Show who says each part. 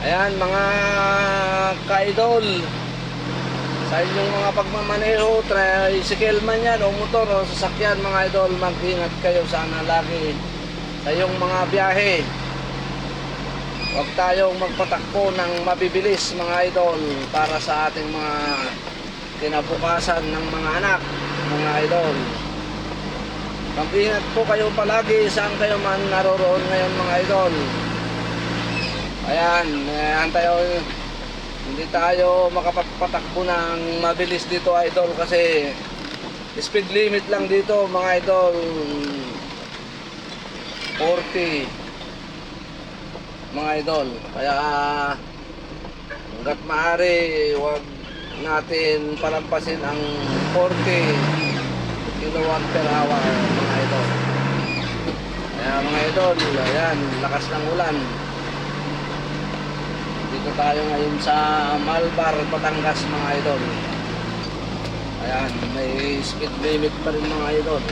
Speaker 1: Ayan mga ka-idol, sa inyong mga pagmamaneho, tricycle man yan o motor o sasakyan mga idol, mag-ingat kayo sana lagi sa iyong mga biyahe. Huwag tayong magpatakbo ng mabibilis mga idol para sa ating mga kinabukasan ng mga anak mga idol. Mag-ingat po kayo palagi saan kayo man naroroon ngayon mga idol. Ayan, hindi tayo makapagpatakbo ng mabilis dito idol kasi speed limit lang dito mga idol 40 mga idol. Kaya hanggat maaari huwag natin palampasin ang 40 kilowatt per hour mga idol. Kaya mga idol, ayan, lakas ng ulan. Dito tayo ngayon sa Malbar, Batangas mga idol. Ayan, may speed limit pa rin mga idol.